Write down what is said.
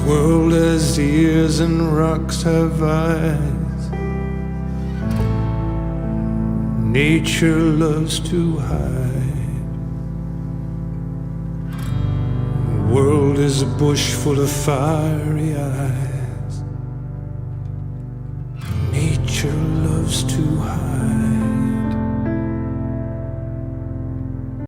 World has ears and rocks have eyes. Nature loves to hide. World is a bush full of fiery eyes.